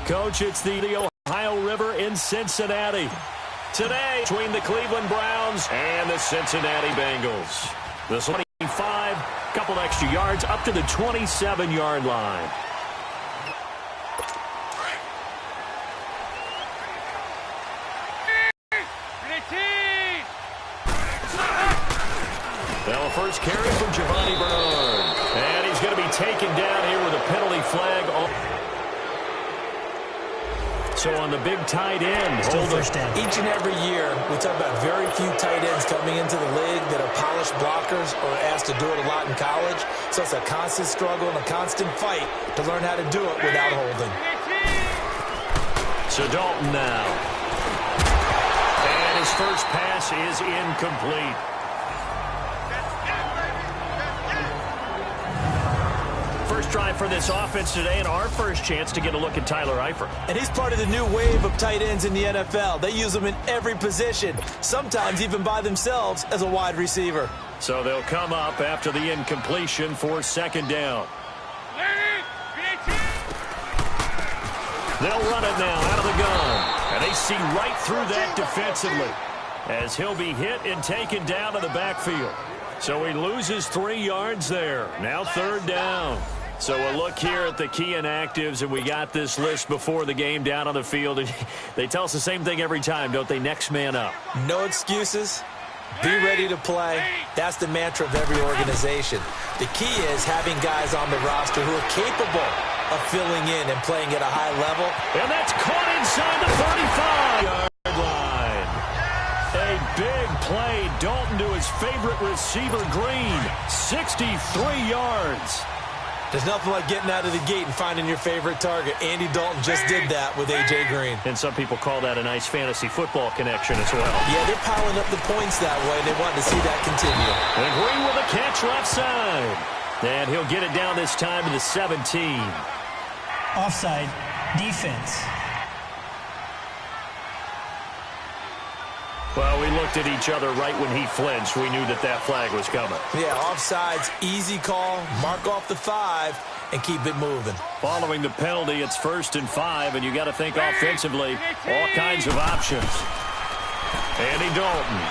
Coach, it's the Ohio River in Cincinnati. Today, between the Cleveland Browns and the Cincinnati Bengals. The 25, couple extra yards, up to the 27-yard line. Now, a first carry from Giovanni Bernard. And he's going to be taken down here with a penalty flag on. So on the big tight end. Still first down. Each and every year, we talk about very few tight ends coming into the league that are polished blockers or asked to do it a lot in college. So it's a constant struggle and a constant fight to learn how to do it without holding. So Dalton now. And his first pass is incomplete. First drive for this offense today, and our first chance to get a look at Tyler Eifert. And he's part of the new wave of tight ends in the NFL. They use them in every position, sometimes even by themselves as a wide receiver. So they'll come up after the incompletion for second down. They'll run it now out of the gun. And they see right through that defensively as he'll be hit and taken down to the backfield. So he loses 3 yards there. Now third down. So a look here at the key inactives, and we got this list before the game down on the field. And they tell us the same thing every time, don't they? Next man up. No excuses. Be ready to play. That's the mantra of every organization. The key is having guys on the roster who are capable of filling in and playing at a high level. And that's caught inside the 35-yard line. A big play. Dalton to his favorite receiver, Green. 63 yards. There's nothing like getting out of the gate and finding your favorite target. Andy Dalton just did that with A.J. Green. And some people call that a nice fantasy football connection as well. Yeah, they're piling up the points that way. They want to see that continue. And Green with a catch left side. And he'll get it down this time to the 17. Offside, defense. Well, we looked at each other right when he flinched. We knew that that flag was coming. Yeah, offsides, easy call, mark off the 5, and keep it moving. Following the penalty, it's 1st and 5, and you got to think offensively, all kinds of options. Andy Dalton.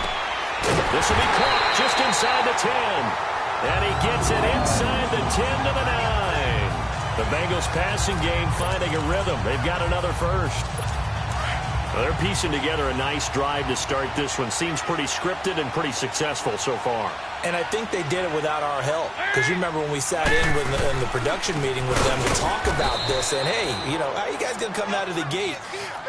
This will be caught just inside the 10. And he gets it inside the 10 to the 9. The Bengals passing game finding a rhythm. They've got another first. Well, they're piecing together a nice drive to start this one. Seems pretty scripted and pretty successful so far. And I think they did it without our help. Because you remember when we sat in the production meeting with them to talk about this. And, hey, you know, how are you guys going to come out of the gate?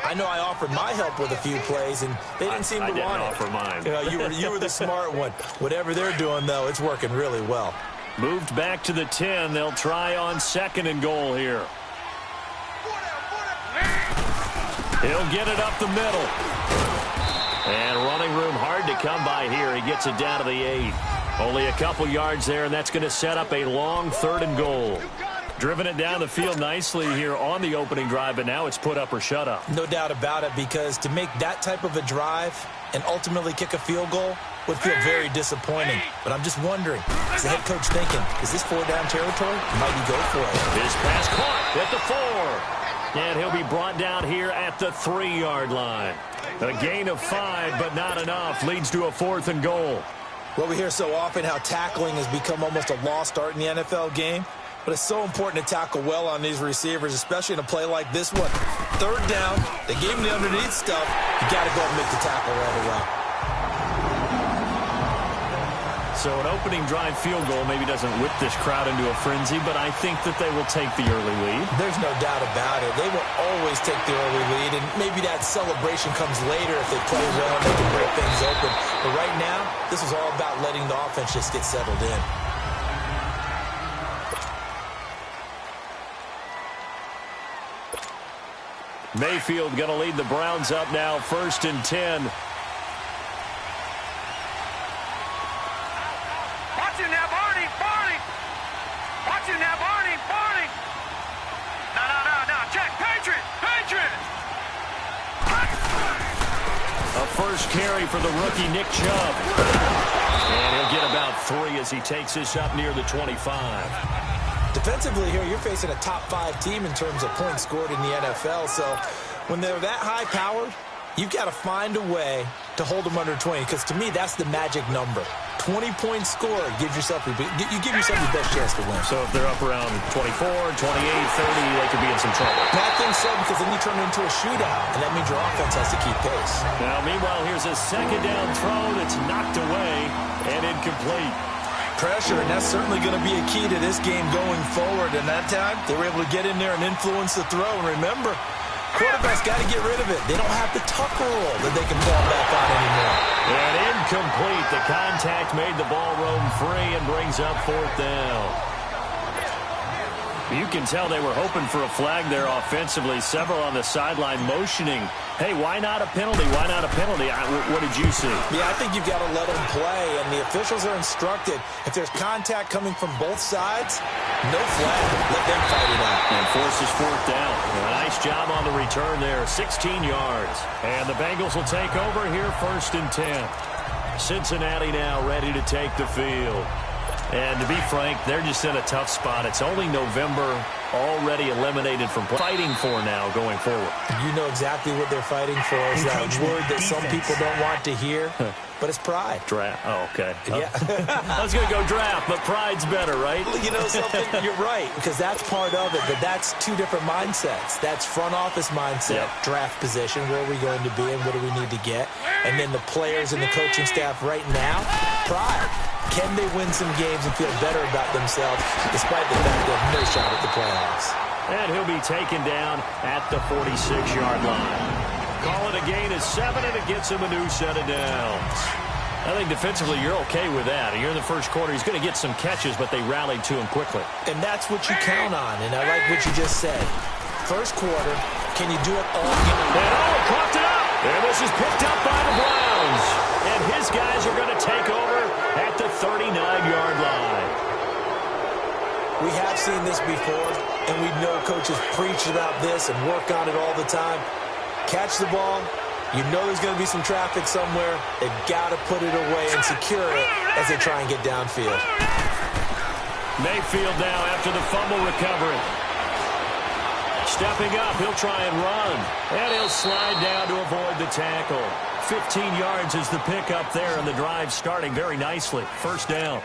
I know I offered my help with a few plays, and they didn't seem to want it. I didn't offer mine. You know, you were the smart one. Whatever they're doing, though, it's working really well. Moved back to the 10. They'll try on 2nd and goal here. He'll get it up the middle. And running room hard to come by here. He gets it down to the 8. Only a couple yards there, and that's going to set up a long 3rd and goal. Driven it down the field nicely here on the opening drive, but now it's put up or shut up. No doubt about it, because to make that type of a drive and ultimately kick a field goal would feel very disappointing. But I'm just wondering, is the head coach thinking, is this 4-down territory? Might he go for it? His pass caught at the 4. And he'll be brought down here at the 3-yard line. A gain of 5, but not enough. Leads to a 4th and goal. Well, we hear so often how tackling has become almost a lost art in the NFL game. But it's so important to tackle well on these receivers, especially in a play like this one. 3rd down, they gave him the underneath stuff. You got to go and make the tackle right away. So an opening drive field goal maybe doesn't whip this crowd into a frenzy, but I think that they will take the early lead. There's no doubt about it. They will always take the early lead, and maybe that celebration comes later if they play well and they can break things open. But right now, this is all about letting the offense just get settled in. Mayfield going to lead the Browns up now, 1st and 10. First carry for the rookie Nick Chubb. And he'll get about 3 as he takes this up near the 25. Defensively here, you're facing a top 5 team in terms of points scored in the NFL. So when they're that high-powered, you've got to find a way to hold them under 20, because to me, that's the magic number. 20 points scored, you give yourself your best chance to win. So if they're up around 24, 28, 30, they could be in some trouble. I think so, because then you turn it into a shootout, and that means your offense has to keep pace. Now, meanwhile, here's a second down throw that's knocked away and incomplete. Pressure, and that's certainly going to be a key to this game going forward. And that time, they were able to get in there and influence the throw. And remember, quarterback's got to get rid of it. They don't have the Tucker rule that they can fall back on anymore. And incomplete. The contact made the ball roam free and brings up 4th down. You can tell they were hoping for a flag there offensively. Several on the sideline motioning. Hey, why not a penalty? Why not a penalty? What did you see? Yeah, I think you've got to let them play, and the officials are instructed. If there's contact coming from both sides, no flag. Let them fight it out. And forces 4th down. Nice job on the return there, 16 yards. And the Bengals will take over here, 1st and 10. Cincinnati now ready to take the field. And to be frank, they're just in a tough spot. It's only November, already eliminated from fighting for now going forward. You know exactly what they're fighting for. Is that word that some people don't want to hear, but it's pride. Draft. Oh, okay. Yeah. I was going to go draft, but pride's better, right? You know something? You're right, because that's part of it, but that's 2 different mindsets. That's front office mindset, draft position, where are we going to be and what do we need to get? And then the players and the coaching staff right now, pride. Can they win some games and feel better about themselves despite the fact they have no shot at the playoffs? And he'll be taken down at the 46-yard line. Call it a gain of 7, and it gets him a new set of downs. I think defensively you're okay with that. Here in the first quarter, he's going to get some catches, but they rallied to him quickly. And that's what you count on, and I like what you just said. First quarter, can you do it all? And caught it up! And this is picked up by the Browns. And his guys are going to take over at the 39-yard line. We have seen this before, and we know coaches preach about this and work on it all the time. Catch the ball. You know there's going to be some traffic somewhere. They've got to put it away and secure it as they try and get downfield. Mayfield now after the fumble recovery. Stepping up, he'll try and run. And he'll slide down to avoid the tackle. 15 yards is the pickup there, and the drive starting very nicely. 1st down.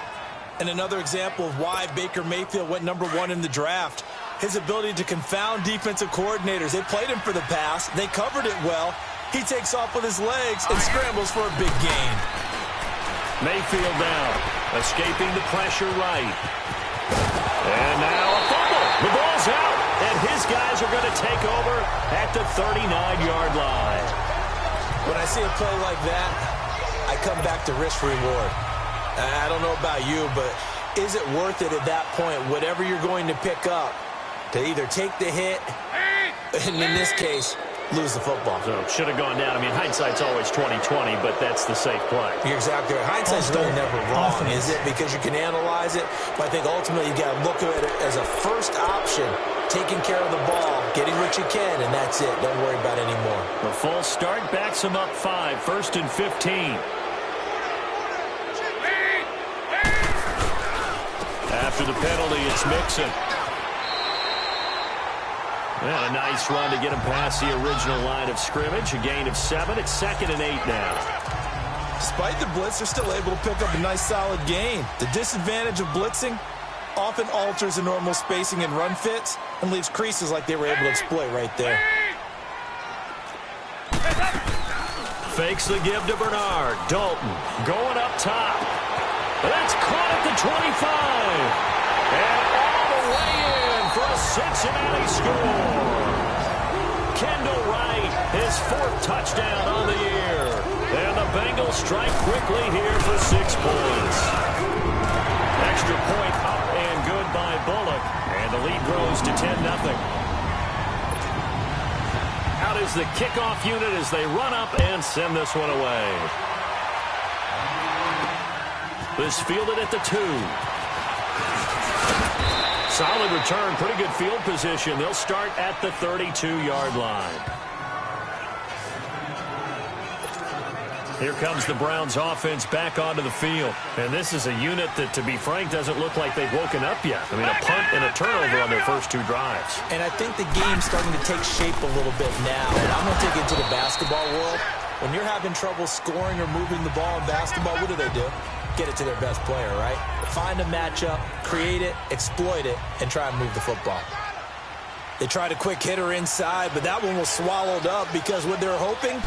And another example of why Baker Mayfield went #1 in the draft. His ability to confound defensive coordinators. They played him for the pass. They covered it well. He takes off with his legs and scrambles for a big gain. Mayfield down, escaping the pressure right. And now a fumble. The ball's out, and his guys are going to take over at the 39-yard line. When I see a play like that, I come back to risk-reward. I don't know about you, but is it worth it at that point, whatever you're going to pick up, to either take the hit, and in this case, lose the football? So it should have gone down. I mean, hindsight's always 20/20, but that's the safe play. You're exactly right. Hindsight's really never wrong, is it? Because you can analyze it, but I think ultimately you got to look at it as a first option, taking care of the ball, getting what you can, and that's it. Don't worry about it anymore. The full start backs him up 5, 1st and 15. After the penalty, it's Mixon. And a nice run to get him past the original line of scrimmage. A gain of 7. It's 2nd and 8 now. Despite the blitz, they're still able to pick up a nice, solid gain. The disadvantage of blitzing often alters the normal spacing and run fits and leaves creases like they were able to exploit right there. Fakes the give to Bernard. Dalton going up top. That's caught at the 25. And all the way in for a Cincinnati score. Kendall Wright, his 4th touchdown on the year. And the Bengals strike quickly here for 6 points. Extra point up and good by Bullock. And the lead grows to 10-0. Out is the kickoff unit as they run up and send this one away. This fielded at the 2. Solid return, pretty good field position. They'll start at the 32-yard line. Here comes the Browns offense back onto the field. And this is a unit that, to be frank, doesn't look like they've woken up yet. I mean, a punt and a turnover on their first 2 drives. And I think the game's starting to take shape a little bit now. And I'm going to take it to the basketball world. When you're having trouble scoring or moving the ball in basketball, what do? Get it to their best player, right? Find a matchup, create it, exploit it, and try and move the football. They tried a quick hitter inside, but that one was swallowed up because what they're hoping,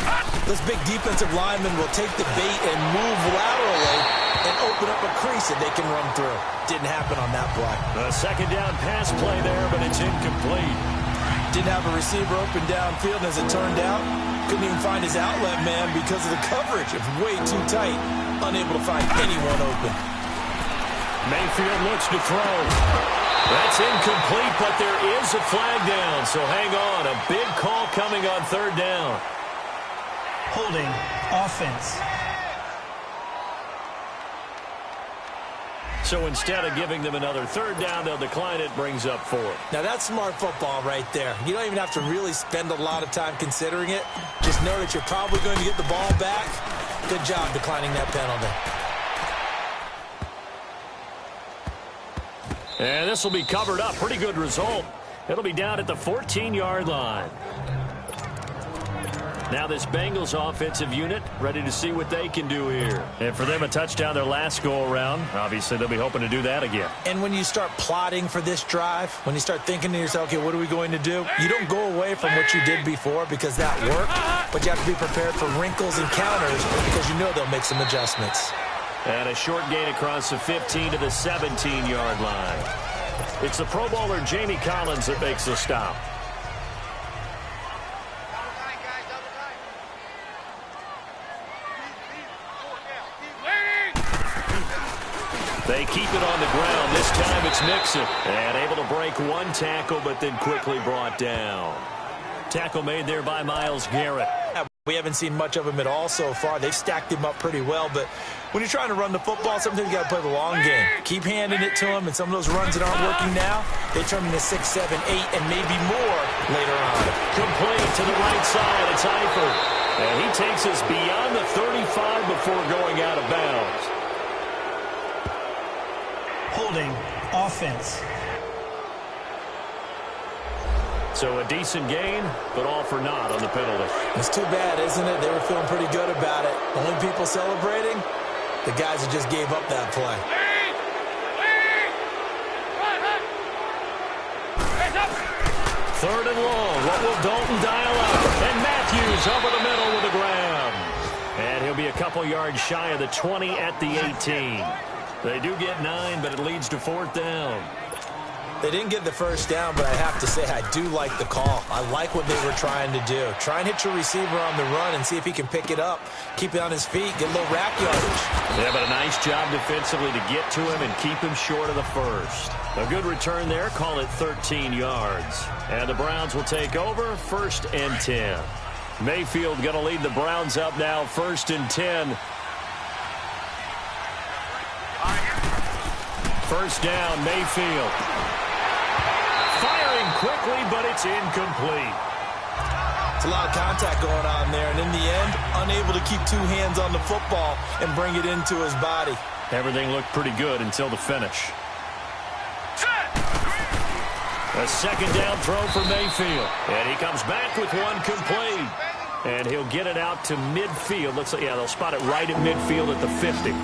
this big defensive lineman will take the bait and move laterally and open up a crease that they can run through. Didn't happen on that play. A second down pass play there, but it's incomplete. Didn't have a receiver open downfield, and as it turned out, couldn't even find his outlet man because of the coverage. It's way too tight. Unable to find anyone open. Mayfield looks to throw. That's incomplete, but there is a flag down, so hang on. A big call coming on 3rd down. Holding offense. So instead of giving them another 3rd down, they'll decline it, brings up 4. Now that's smart football right there. You don't even have to really spend a lot of time considering it. Just know that you're probably going to get the ball back. Good job declining that penalty. And this will be covered up. Pretty good result. It'll be down at the 14-yard line. Now this Bengals offensive unit ready to see what they can do here. And for them, a touchdown their last go-around. Obviously, they'll be hoping to do that again. And when you start plotting for this drive, when you start thinking to yourself, okay, what are we going to do? You don't go away from what you did before because that worked, but you have to be prepared for wrinkles and counters because you know they'll make some adjustments. And a short gain across the 15 to the 17-yard line. It's the Pro Bowler Jamie Collins that makes the stop. They keep it on the ground. This time it's Mixon. And able to break 1 tackle, but then quickly brought down. Tackle made there by Myles Garrett. We haven't seen much of him at all so far. They've stacked him up pretty well, but when you're trying to run the football, sometimes you got to play the long game. Keep handing it to him, and some of those runs that aren't working now, they turn into 6, 7, 8, and maybe more later on. Complete to the right side. It's Eifert. And he takes us beyond the 35 before going out of bounds. Holding offense. So a decent gain, but all for naught on the penalty. It's too bad, isn't it? They were feeling pretty good about it. Only people celebrating, the guys that just gave up that play. 3rd and long. What will Dalton dial up? And Matthews over the middle with the grab. And he'll be a couple yards shy of the 20 at the 18. They do get 9, but it leads to 4th down. They didn't get the first down, but I have to say I do like the call. I like what they were trying to do. Try and hit your receiver on the run and see if he can pick it up. Keep it on his feet. Get a little rack yardage. Yeah, but a nice job defensively to get to him and keep him short of the first. A good return there. Call it 13 yards. And the Browns will take over 1st and 10. Mayfield going to lead the Browns up now 1st and 10. 1st down, Mayfield. Firing quickly, but it's incomplete. It's a lot of contact going on there, and in the end, unable to keep 2 hands on the football and bring it into his body. Everything looked pretty good until the finish. A 2nd down throw for Mayfield. And he comes back with 1 complete. And he'll get it out to midfield. Looks like, yeah, they'll spot it right at midfield at the 50.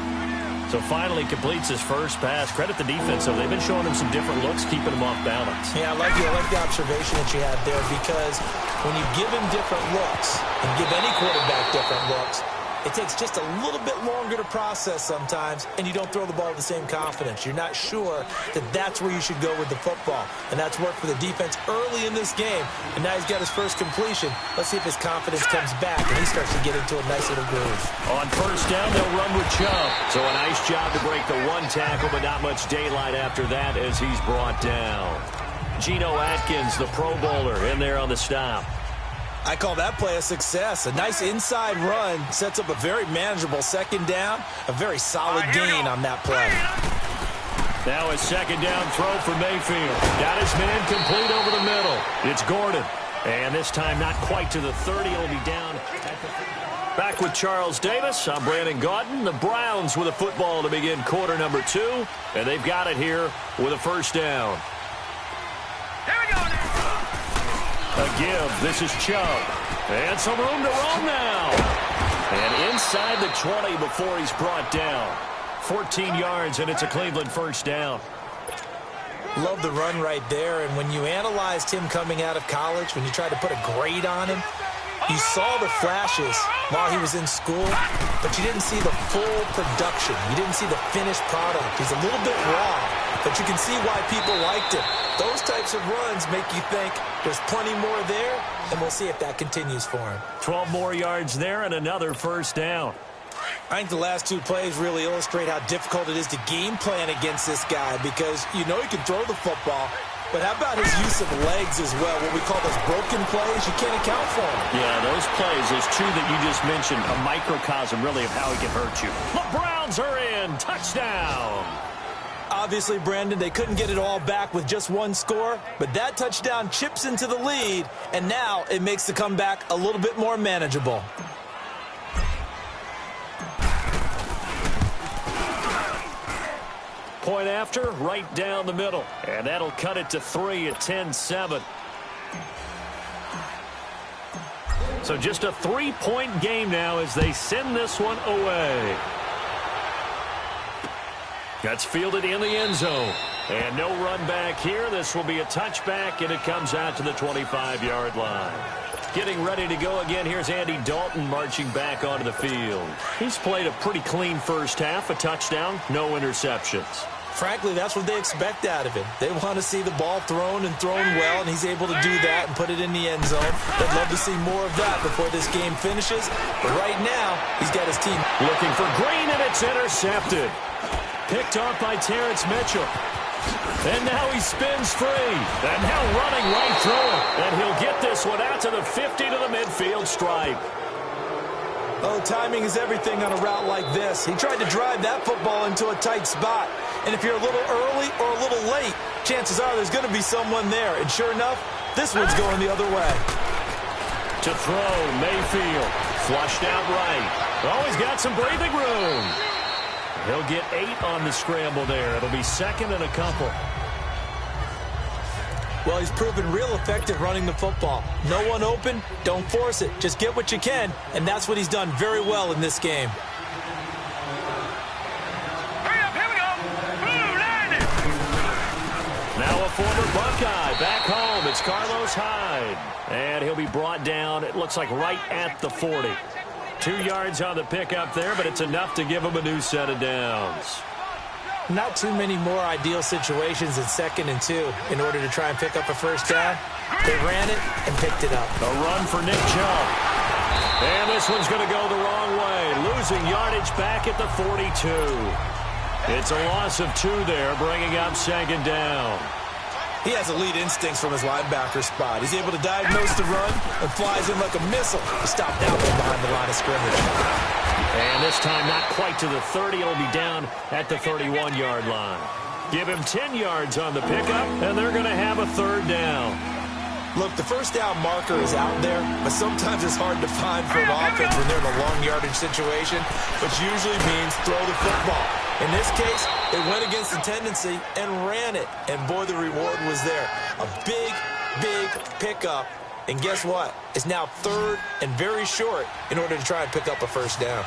So finally completes his first pass. Credit the defense, though. They've been showing him some different looks, keeping him off balance. Yeah, I like the observation that you had there, because when you give him different looks and give any quarterback different looks, it takes just a little bit longer to process sometimes, and you don't throw the ball with the same confidence. You're not sure that that's where you should go with the football, and that's worked for the defense early in this game, and now he's got his first completion. Let's see if his confidence comes back and he starts to get into a nice little groove. On 1st down, they'll run with Chubb. So a nice job to break the 1 tackle, but not much daylight after that as he's brought down. Geno Atkins, the Pro Bowler, in there on the stop. I call that play a success. A nice inside run sets up a very manageable 2nd down. A very solid gain on that play. Now a 2nd down throw for Mayfield. Got his man complete over the middle. It's Gordon. And this time not quite to the 30. He'll be down at the Back with Charles Davis, I'm Brandon Gaudin. The Browns with a football to begin quarter number 2, and they've got it here with a first down. Here we go now. A give. This is Chubb. And some room to roam now. And inside the 20 before he's brought down. 14 yards, and it's a Cleveland first down. Love the run right there, and when you analyzed him coming out of college, when you tried to put a grade on him, you saw the flashes while he was in school, but you didn't see the full production. You didn't see the finished product. He's a little bit raw, but you can see why people liked him. Those types of runs make you think there's plenty more there, and we'll see if that continues for him. 12 more yards there and another first down. I think the last 2 plays really illustrate how difficult it is to game plan against this guy because you know he can throw the football, but how about his use of legs as well, what we call those broken plays? You can't account for them. Yeah, those plays, those 2 that you just mentioned, a microcosm really of how he can hurt you. The Browns are in. Touchdown. Obviously, Brandon, they couldn't get it all back with just 1 score, but that touchdown chips into the lead, and now it makes the comeback a little bit more manageable. Point after, right down the middle. And that'll cut it to 3 at 10-7. So just a 3-point game now as they send this one away. That's fielded in the end zone. And no run back here. This will be a touchback, and it comes out to the 25-yard line. Getting ready to go again. Here's Andy Dalton marching back onto the field. He's played a pretty clean first half. A touchdown, no interceptions. Frankly, that's what they expect out of him. They want to see the ball thrown and thrown well, and he's able to do that and put it in the end zone. They'd love to see more of that before this game finishes. But right now, he's got his team looking for Green, and it's intercepted. Picked off by Terrence Mitchell. And now he spins free. And now running right through it. And he'll get this one out to the 50 to the midfield stripe. Oh, timing is everything on a route like this. He tried to drive that football into a tight spot. And if you're a little early or a little late, chances are there's going to be someone there. And sure enough, this one's going the other way. To throw, Mayfield. Flushed out right. Oh, he's got some breathing room. He'll get 8 on the scramble there. It'll be second and a couple. Well, he's proven real effective running the football. No one open, don't force it. Just get what you can, and that's what he's done very well in this game. Hurry up, here we go. Blue line. Now a former Buckeye back home. It's Carlos Hyde. And he'll be brought down, it looks like right at the 40. 2 yards on the pickup there, but it's enough to give him a new set of downs. Not too many more ideal situations in 2nd and 2 in order to try and pick up a first down. They ran it and picked it up. A run for Nick Chubb. And this one's going to go the wrong way. Losing yardage back at the 42. It's a loss of 2 there, bringing up 2nd down. He has elite instincts from his linebacker spot. He's able to diagnose the run and flies in like a missile to stop that one behind the line of scrimmage. And this time not quite to the 30. It'll be down at the 31-yard line. Give him 10 yards on the pickup, and they're going to have a 3rd down. Look, the first down marker is out there, but sometimes it's hard to find for an offense when they're in a long yardage situation, which usually means throw the football. In this case, they went against the tendency and ran it, and boy, the reward was there. A big, big pickup, and guess what? It's now 3rd and very short in order to try and pick up a first down.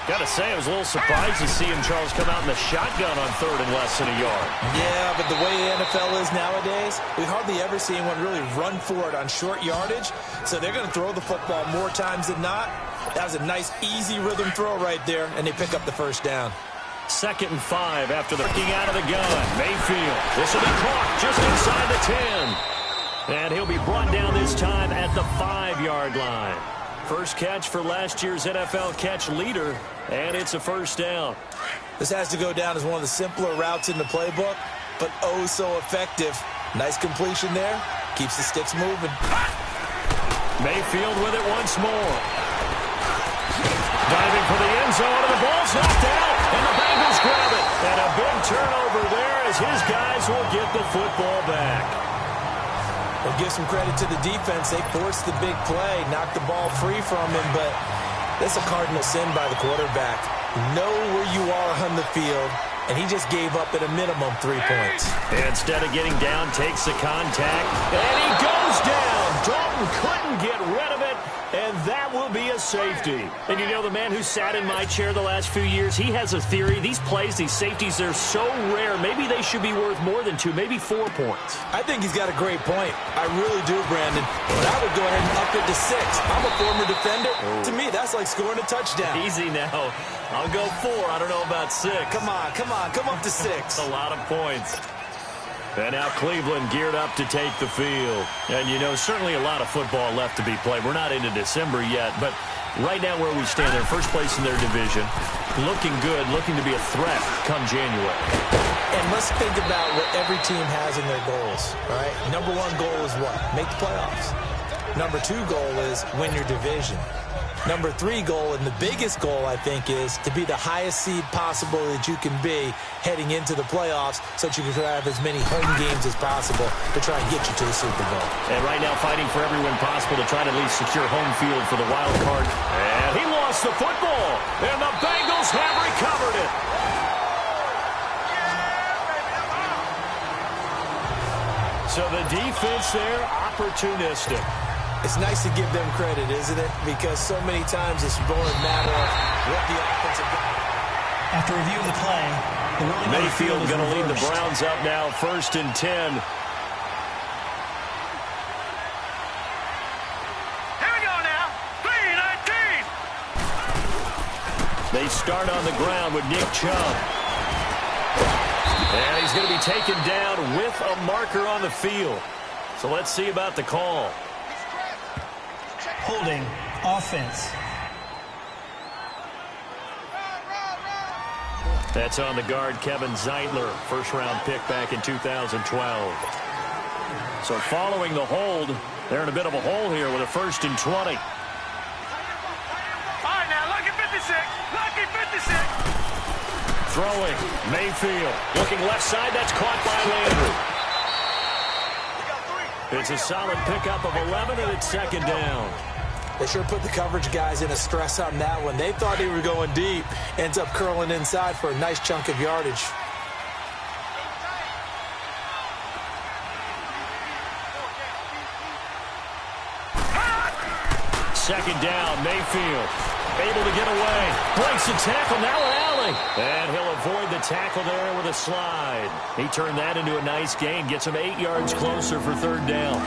Got to say, I was a little surprised to see him, Charles, come out in the shotgun on 3rd and less than a yard. Yeah, but the way the NFL is nowadays, we hardly ever see anyone really run for it on short yardage, so they're going to throw the football more times than not. That was a nice, easy rhythm throw right there, and they pick up the first down. 2nd and 5 after the working out of the gun. Mayfield. This will be caught just inside the 10. And he'll be brought down this time at the 5-yard line. First catch for last year's NFL catch leader, and it's a first down. This has to go down as one of the simpler routes in the playbook, but oh so effective. Nice completion there. Keeps the sticks moving. Mayfield with it once more. Diving for the end zone, and the ball's knocked out, and the Bengals grab it. And a big turnover there as his guys will get the football back. We'll give some credit to the defense. They forced the big play, knocked the ball free from him, but That's a cardinal sin by the quarterback. Know where you are on the field, and he just gave up at a minimum 3 points. Instead of getting down, takes the contact, and he goes down. Dalton couldn't get rid of it, and that will be a safety. And you know, the man who sat in my chair the last few years, he has a theory. These plays, these safeties, they're so rare. Maybe they should be worth more than 2, maybe 4 points. I think he's got a great point. I really do, Brandon. But I would go ahead and up it to 6. I'm a former defender. To me, that's like scoring a touchdown. Easy now. I'll go 4. I don't know about 6. Come on. Come up to 6. A lot of points. And now Cleveland geared up to take the field. And, you know, certainly a lot of football left to be played. We're not into December yet, but right now where we stand, they're first place in their division. Looking good, looking to be a threat come January. And let's think about what every team has in their goals, all right? Number 1 goal is what? Make the playoffs. Number 2 goal is win your division. Number 3 goal, and the biggest goal, I think, is to be the highest seed possible that you can be heading into the playoffs so that you can have as many home games as possible to try and get you to the Super Bowl. And right now fighting for every win possible to try to at least secure home field for the wild card. And he lost the football, and the Bengals have recovered it. So the defense there, opportunistic. It's nice to give them credit, isn't it? Because so many times it's more a matter of what the offensive got. After review of the play, the rolling Mayfield on the field going to lead the reversed. Browns up now, 1st and 10. Here we go now. 3-19. They start on the ground with Nick Chubb. And he's going to be taken down with a marker on the field. So let's see about the call. Holding offense. That's on the guard, Kevin Zeitler, first-round pick back in 2012. So following the hold, they're in a bit of a hole here with a 1st and 20. All right, now, lucky 56. Lucky 56. Throwing, Mayfield, looking left side, that's caught by Landry. It's a solid pickup of 11, and it's 2nd down. They sure put the coverage guys in a stress on that one. They thought he was going deep. Ends up curling inside for a nice chunk of yardage. Second down, Mayfield able to get away. Breaks the tackle, now an alley. And he'll avoid the tackle there with a slide. He turned that into a nice gain. Gets him 8 yards closer for 3rd down.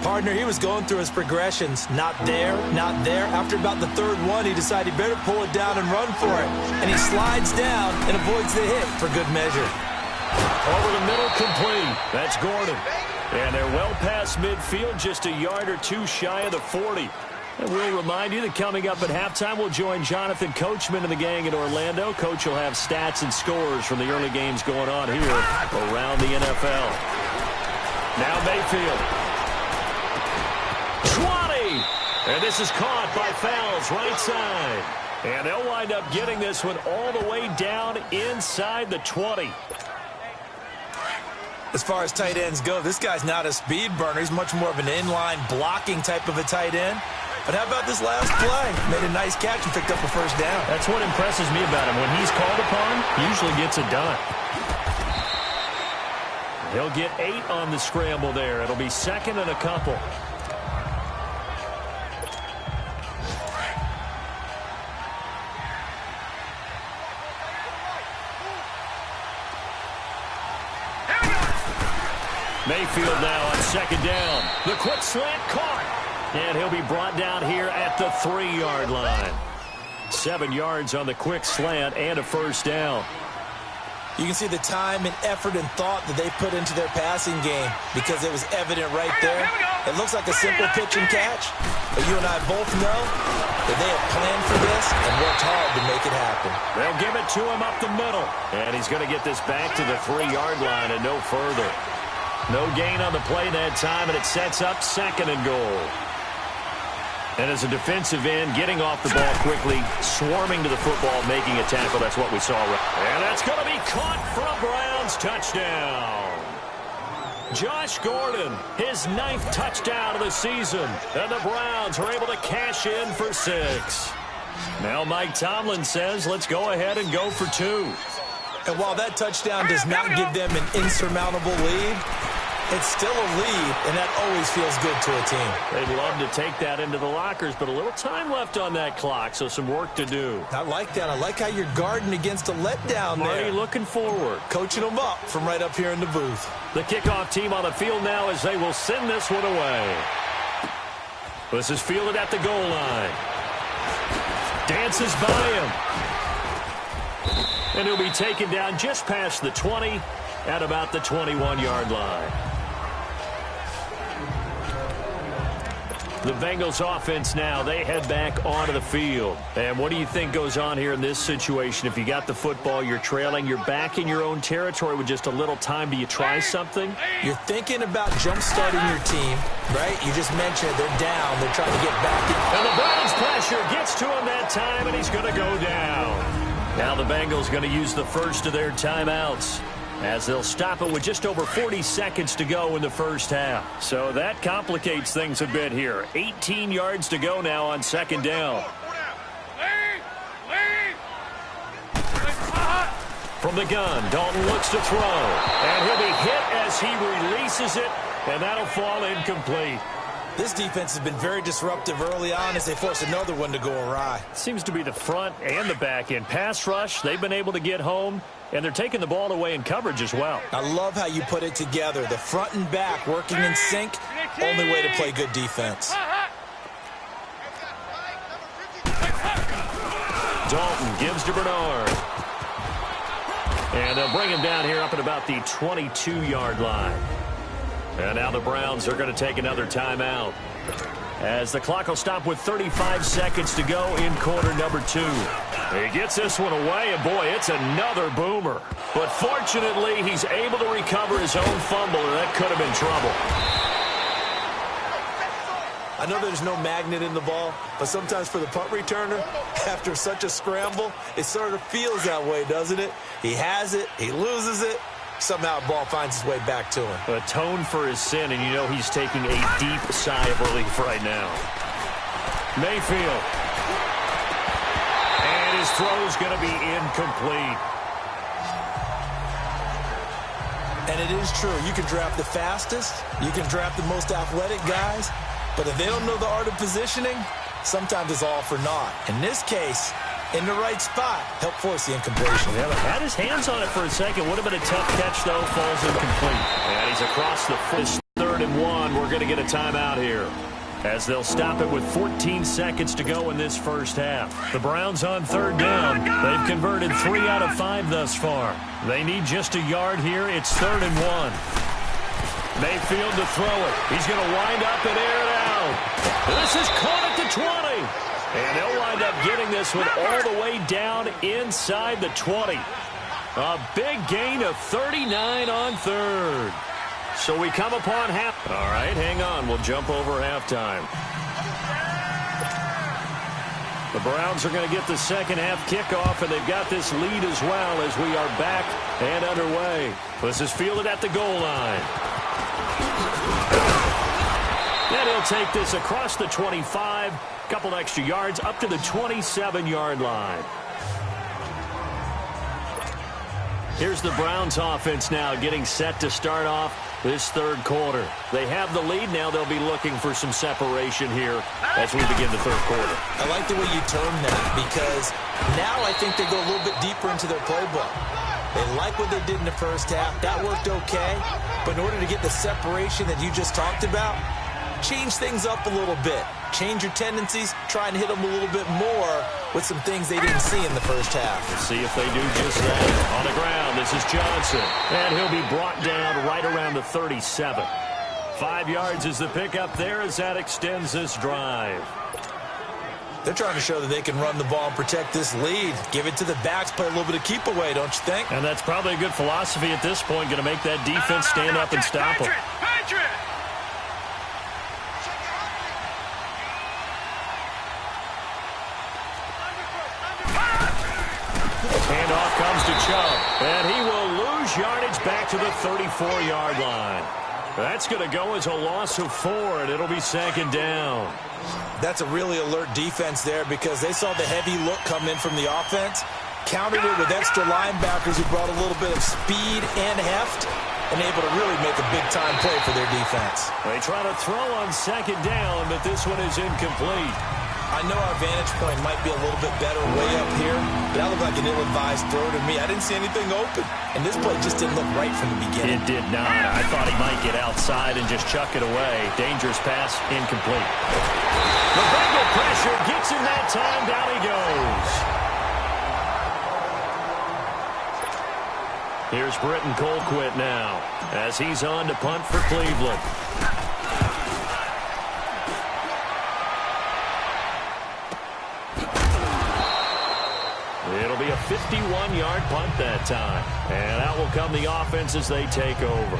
Partner, he was going through his progressions. Not there, not there. After about the 3rd one, he decided he better pull it down and run for it. And he slides down and avoids the hit for good measure. Over the middle, complete. That's Gordon. And they're well past midfield, just a yard or 2 shy of the 40. And we'll remind you that coming up at halftime, we'll join Jonathan Coachman and the gang in Orlando. Coach will have stats and scores from the early games going on here around the NFL. Now Mayfield. 20! And this is caught by Fowles, right side. And they'll wind up getting this one all the way down inside the 20. As far as tight ends go, this guy's not a speed burner. He's much more of an inline blocking type of a tight end. But how about this last play? Made a nice catch and picked up a 1st down. That's what impresses me about him. When he's called upon, he usually gets it done. He'll get 8 on the scramble there. It'll be 2nd and a couple. Mayfield now on 2nd down. The quick slant caught. And he'll be brought down here at the 3-yard line. 7 yards on the quick slant and a 1st down. You can see the time and effort and thought that they put into their passing game because it was evident right there. It looks like a simple pitch and catch, but you and I both know that they have planned for this and worked hard to make it happen. They'll give it to him up the middle. And he's going to get this back to the 3-yard line and no further. No gain on the play that time, and it sets up 2nd and goal. And as a defensive end, getting off the ball quickly, swarming to the football, making a tackle. That's what we saw. And that's going to be caught for a Browns touchdown. Josh Gordon, his 9th touchdown of the season. And the Browns are able to cash in for 6. Now Mike Tomlin says, let's go ahead and go for 2. And while that touchdown does not give them an insurmountable lead, it's still a lead, and that always feels good to a team. They'd love to take that into the lockers, but a little time left on that clock, so some work to do. I like that. I like how you're guarding against a letdown Marty there. looking forward. Coaching them up from right up here in the booth. The kickoff team on the field now as they will send this one away. This is fielded at the goal line. Dances by him. And he'll be taken down just past the 20 at about the 21-yard line. The Bengals offense now, they head back onto the field. And what do you think goes on here in this situation? If you got the football, you're trailing, you're back in your own territory with just a little time. Do you try something? You're thinking about jump-starting your team, right? You just mentioned they're down. They're trying to get back in. And the Browns pressure gets to him that time, and he's going to go down. Now the Bengals going to use the first of their timeouts, as they'll stop it with just over 40 seconds to go in the first half. So that complicates things a bit here. 18 yards to go now on second down. From the gun, Dalton looks to throw. And he'll be hit as he releases it, and that'll fall incomplete. This defense has been very disruptive early on as they force another one to go awry. Seems to be the front and the back end. Pass rush, they've been able to get home, and they're taking the ball away in coverage as well. I love how you put it together. The front and back working in sync. Only way to play good defense. Dalton gives to Bernard. And they'll bring him down here up at about the 22-yard line. And now the Browns are going to take another timeout, as the clock will stop with 35 seconds to go in quarter number 2. He gets this one away, and boy, it's another boomer. But fortunately, he's able to recover his own fumble, and that could have been trouble. I know there's no magnet in the ball, but sometimes for the punt returner, after such a scramble, it sort of feels that way, doesn't it? He has it, he loses it. Somehow the ball finds its way back to him. Atone for his sin, and you know he's taking a deep sigh of relief right now. Mayfield. And his throw's going to be incomplete. And it is true. You can draft the fastest. You can draft the most athletic guys. But if they don't know the art of positioning, sometimes it's all for naught. In this case, in the right spot, help force the incompletion. Yeah, had his hands on it for a second. Would have been a tough catch, though. Falls incomplete. And he's across the foot. 3rd and 1. We're going to get a timeout here, as they'll stop it with 14 seconds to go in this first half. The Browns on 3rd down. They've converted 3 out of 5 thus far. They need just a yard here. It's 3rd and 1. Mayfield to throw it. He's going to wind up and air it out. This is caught at the 20. And they'll wind up getting this one all the way down inside the 20. A big gain of 39 on 3rd. So we come upon half. All right, hang on. We'll jump over halftime. The Browns are going to get the second half kickoff, and they've got this lead as well as we are back and underway. This is fielded at the goal line. And he'll take this across the 25, couple extra yards up to the 27-yard line. Here's the Browns offense now getting set to start off this 3rd quarter. They have the lead now. They'll be looking for some separation here as we begin the 3rd quarter. I like the way you term that, because now I think they go a little bit deeper into their playbook. They like what they did in the first half. That worked okay. But in order to get the separation that you just talked about, change things up a little bit. Change your tendencies. Try and hit them a little bit more with some things they didn't see in the first half. Let's see if they do just that. On the ground, this is Johnson. And he'll be brought down right around the 37. 5 yards is the pickup there as that extends this drive. They're trying to show that they can run the ball and protect this lead. Give it to the backs, play a little bit of keep away, don't you think? And that's probably a good philosophy at this point, going to make that defense stand up and stop them. Handoff comes to Chubb, and he will lose yardage back to the 34-yard line. That's going to go as a loss of 4, and it'll be 2nd down. That's a really alert defense there because they saw the heavy look come in from the offense, countered it with extra linebackers who brought a little bit of speed and heft, and able to really make a big-time play for their defense. They try to throw on 2nd down, but this one is incomplete. I know our vantage point might be a little bit better way up here, but that looked like an ill-advised throw to me. I didn't see anything open, and this play just didn't look right from the beginning. It did not. I thought he might get outside and just chuck it away. Dangerous pass, incomplete. The Bengal pressure gets him that time. Down he goes. Here's Britton Colquitt now as he's on to punt for Cleveland. It'll be a 51-yard punt that time. And out will come the offense as they take over.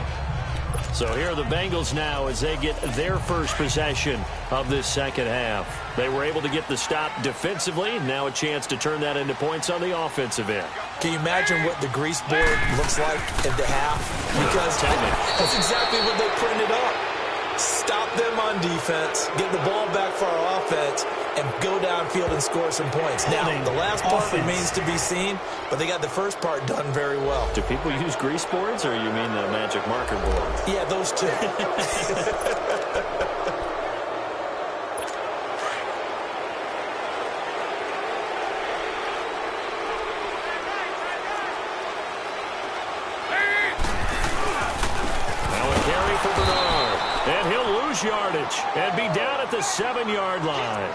So here are the Bengals now as they get their first possession of this second half. They were able to get the stop defensively. Now a chance to turn that into points on the offensive end. Can you imagine what the grease board looks like at the half? Because that's exactly what they printed up. Stop them on defense, get the ball back for our offense, and go downfield and score some points. Now, the last part remains to be seen, but they got the first part done very well. Do people use grease boards, or you mean the magic marker board? Yeah, those two. And he'll lose yardage and be down at the 7-yard line.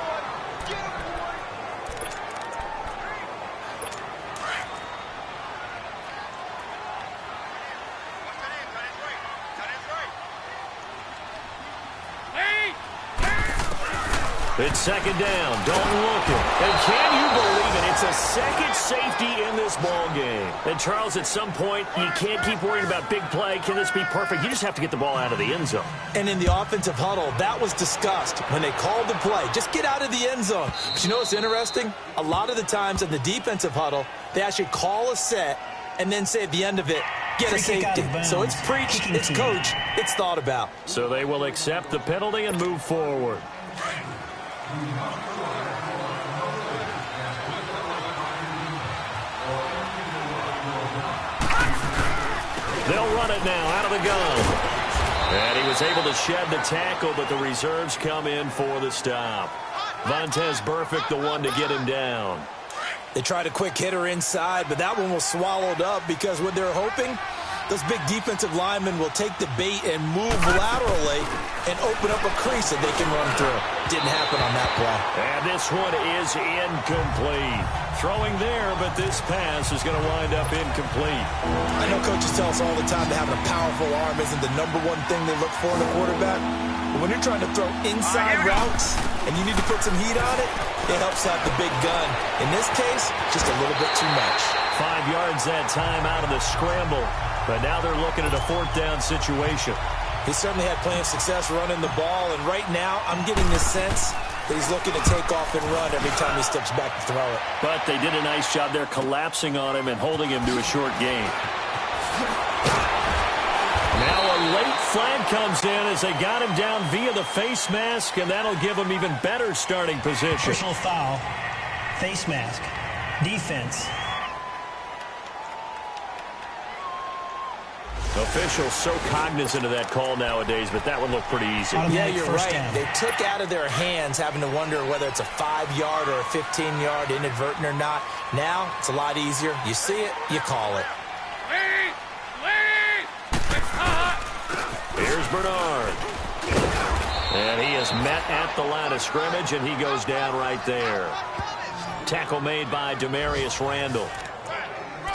It's 2nd down. Dalton looking. And can you believe it? It's a second safety in this ball game. And, Charles, at some point, you can't keep worrying about big play. Can this be perfect? You just have to get the ball out of the end zone. And in the offensive huddle, that was discussed when they called the play. Just get out of the end zone. But you know what's interesting? A lot of the times in the defensive huddle, they actually call a set and then say at the end of it, get a safety. So it's preached, it's coached, it's thought about. So they will accept the penalty and move forward. They'll run it now out of the gun. And he was able to shed the tackle, but the reserves come in for the stop. Vontaze Burfict, the one to get him down. They tried a quick hitter inside, but that one was swallowed up because what they're hoping, those big defensive linemen will take the bait and move laterally and open up a crease that they can run through. Didn't happen on that play. And this one is incomplete. Throwing there, but this pass is going to wind up incomplete. I know coaches tell us all the time that having a powerful arm isn't the #1 thing they look for in a quarterback. But when you're trying to throw inside routes and you need to put some heat on it, it helps have the big gun. In this case, just a little bit too much. 5 yards that time out of the scramble. But now they're looking at a 4th down situation. He certainly had plenty of success running the ball, and right now I'm getting the sense that he's looking to take off and run every time he steps back to throw it. But they did a nice job there collapsing on him and holding him to a short gain. Now a late flag comes in as they got him down via the face mask, and that'll give him even better starting position. Personal foul, face mask, defense. Officials so cognizant of that call nowadays, but that one looked pretty easy. Yeah, you're right. They took out of their hands having to wonder whether it's a 5-yard or a 15-yard inadvertent or not. Now, it's a lot easier. You see it, you call it. Here's Bernard. And he is met at the line of scrimmage, and he goes down right there. Tackle made by Demarius Randall.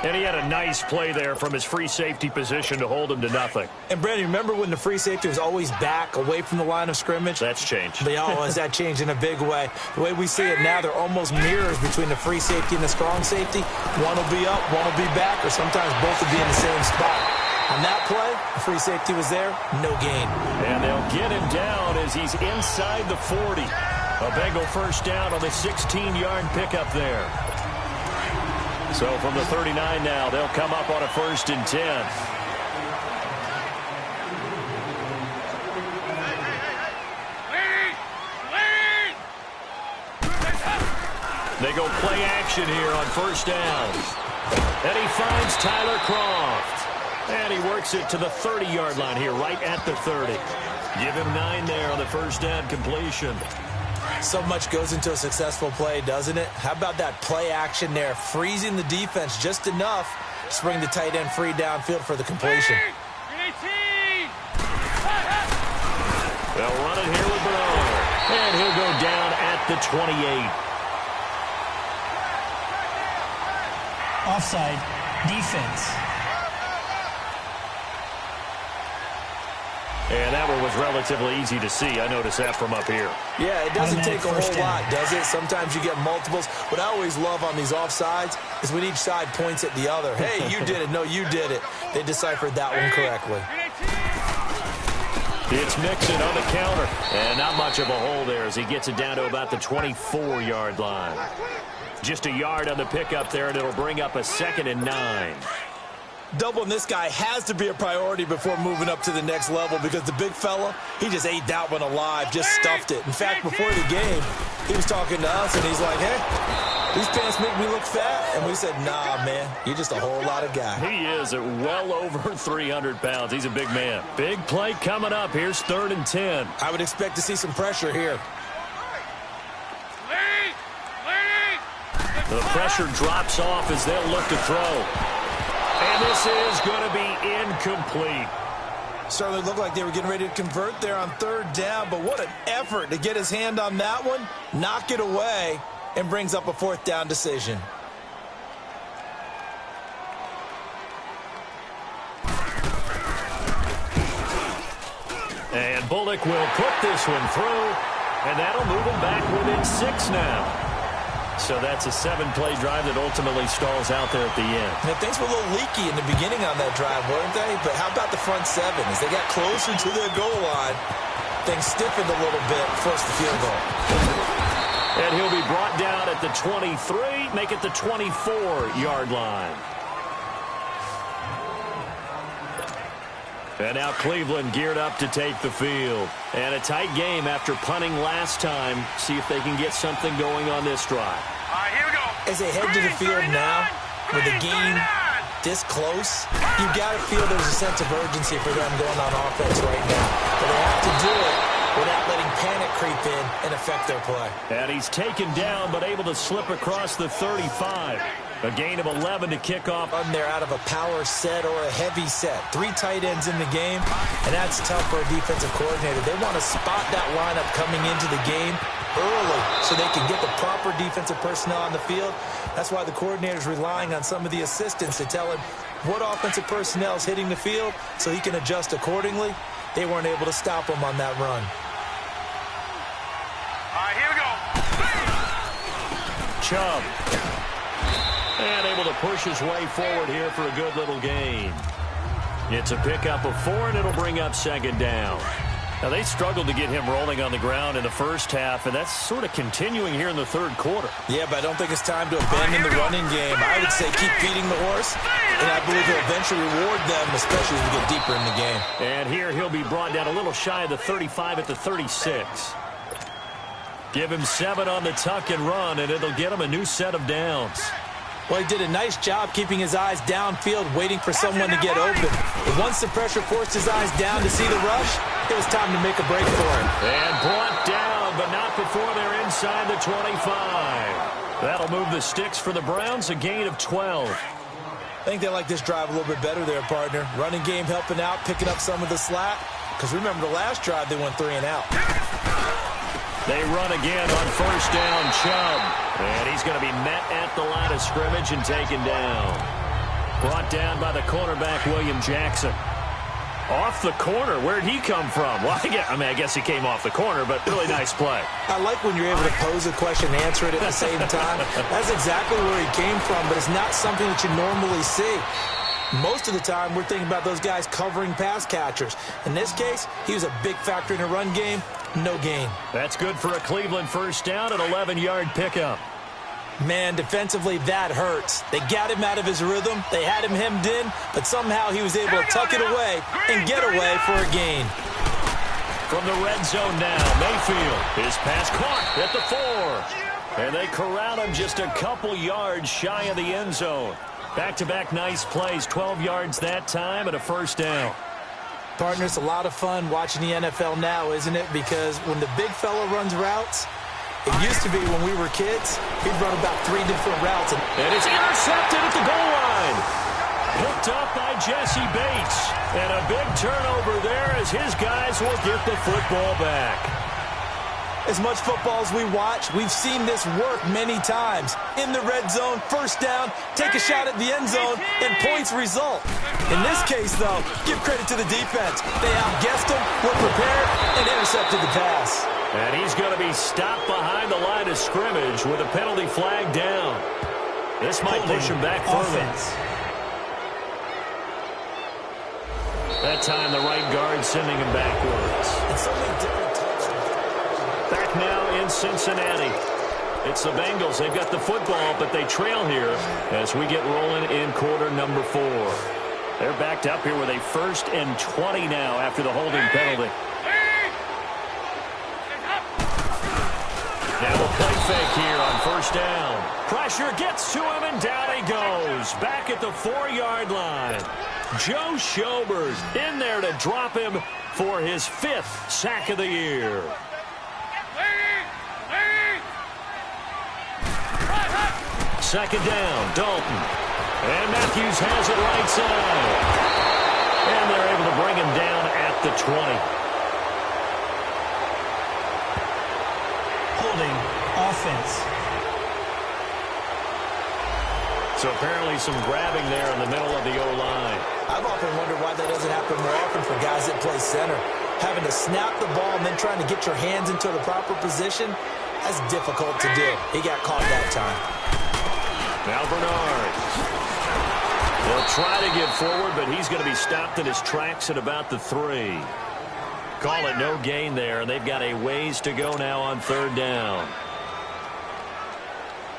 And he had a nice play there from his free safety position to hold him to nothing. And, Brandon, remember when the free safety was always back away from the line of scrimmage? That's changed. But, has that changed in a big way? The way we see it now, they're almost mirrors between the free safety and the strong safety. One will be up, one will be back, or sometimes both will be in the same spot. On that play, the free safety was there, no gain. And they'll get him down as he's inside the 40. A Bengal first down on the 16-yard pickup there. So from the 39 now, they'll come up on a 1st and 10. They go play action here on first down. And he finds Tyler Croft. And he works it to the 30-yard line here, right at the 30. Give him 9 there on the first down completion. So much goes into a successful play, doesn't it? How about that play action there, freezing the defense just enough to bring the tight end free downfield for the completion. They'll run it here with Bernard. And he'll go down at the 28. Offside. Defense. And that one was relatively easy to see. I noticed that from up here. Yeah, it doesn't take a whole First down. lot, does it? Sometimes you get multiples. What I always love on these offsides is when each side points at the other. Hey, you did it. No, you did it. They deciphered that one correctly. It's Mixon on the counter. And not much of a hole there as he gets it down to about the 24-yard line. Just a yard on the pickup there, and it'll bring up a 2nd and 9. Doubling this guy has to be a priority before moving up to the next level because the big fella, he just ate that one alive, just stuffed it. In fact, before the game, he was talking to us, and he's like, hey, these pants make me look fat. And we said, nah, man, you're just a whole lot of guy. He is at well over 300 pounds. He's a big man. Big play coming up. Here's 3rd and 10. I would expect to see some pressure here. The pressure drops off as they'll look to throw. And this is going to be incomplete. Certainly looked like they were getting ready to convert there on 3rd down, but what an effort to get his hand on that one, knock it away, and brings up a 4th down decision. And Bullock will put this one through, and that'll move him back within 6 now. So that's a 7-play drive that ultimately stalls out there at the end. Now, things were a little leaky in the beginning on that drive, weren't they? But how about the front 7? As they got closer to their goal line, things stiffened a little bit, forced the field goal. And he'll be brought down at the 23, make it the 24-yard line. And now Cleveland geared up to take the field. And a tight game after punting last time. See if they can get something going on this drive. All right, here we go. As they head to the field now, with the game this close, you got to feel there's a sense of urgency for them going on offense right now. But they have to do it without letting panic creep in and affect their play. And he's taken down but able to slip across the 35. A gain of 11 to kick off. They're out of a power set or a heavy set. 3 tight ends in the game, and that's tough for a defensive coordinator. They want to spot that lineup coming into the game early so they can get the proper defensive personnel on the field. That's why the coordinator's relying on some of the assistants to tell him what offensive personnel is hitting the field so he can adjust accordingly. They weren't able to stop him on that run. All right, here we go. Chubb. And able to push his way forward here for a good little gain. It's a pickup of 4, and it'll bring up 2nd down. Now, they struggled to get him rolling on the ground in the first half, and that's sort of continuing here in the 3rd quarter. Yeah, but I don't think it's time to abandon the running game. I would say keep feeding the horse, and I believe he'll eventually reward them, especially as we get deeper in the game. And here he'll be brought down a little shy of the 35 at the 36. Give him 7 on the tuck and run, and it'll get him a new set of downs. Well, he did a nice job keeping his eyes downfield, waiting for someone to get open. But once the pressure forced his eyes down to see the rush, it was time to make a break for him. And brought down, but not before they're inside the 25. That'll move the sticks for the Browns, a gain of 12. I think they like this drive a little bit better there, partner. Running game helping out, picking up some of the slack. Because remember, the last drive, they went 3 and out. They run again on first down, Chubb. And he's going to be met at the line of scrimmage and taken down. Brought down by the cornerback, William Jackson. Off the corner. Where'd he come from? Well, I guess he came off the corner, but really nice play. I like when you're able to pose a question and answer it at the same time. That's exactly where he came from, but it's not something that you normally see. Most of the time, we're thinking about those guys covering pass catchers. In this case, he was a big factor in a run game. No gain. That's good for a Cleveland first down, an 11-yard pickup. Man, defensively, that hurts. They got him out of his rhythm. They had him hemmed in, but somehow he was able to tuck it away and get away for a gain. From the red zone now, Mayfield. His pass caught at the 4. And they corral him just a couple yards shy of the end zone. Back-to-back nice plays, 12 yards that time and a first down. Partner, it's a lot of fun watching the NFL now, isn't it? Because when the big fella runs routes, it used to be when we were kids, he'd run about 3 different routes. And it's intercepted at the goal line. Picked up by Jesse Bates. And a big turnover there as his guys will get the football back. As much football as we watch, we've seen this work many times. In the red zone, first down, take a shot at the end zone, and points result. In this case, though, give credit to the defense. They outguessed them, were prepared, and intercepted the pass. And he's going to be stopped behind the line of scrimmage with a penalty flag down. This might push him back further. That time, the right guard sending him backwards. It's so many different types of... Back now in Cincinnati. It's the Bengals. They've got the football, but they trail here as we get rolling in quarter number 4. They're backed up here with a 1st and 20 now after the holding penalty. Now a play fake here on first down. Pressure gets to him, and down he goes. Back at the 4-yard line. Joe Schobert in there to drop him for his 5th sack of the year. Second down, Dalton. And Matthews has it right side. And they're able to bring him down at the 20. Holding offense. So apparently some grabbing there in the middle of the O-line. I've often wondered why that doesn't happen more often for guys that play center. Having to snap the ball and then trying to get your hands into the proper position, that's difficult to do. He got caught that time. Now Bernard. They'll try to get forward, but he's going to be stopped in his tracks at about the 3. Call it no gain there, and they've got a ways to go now on third down.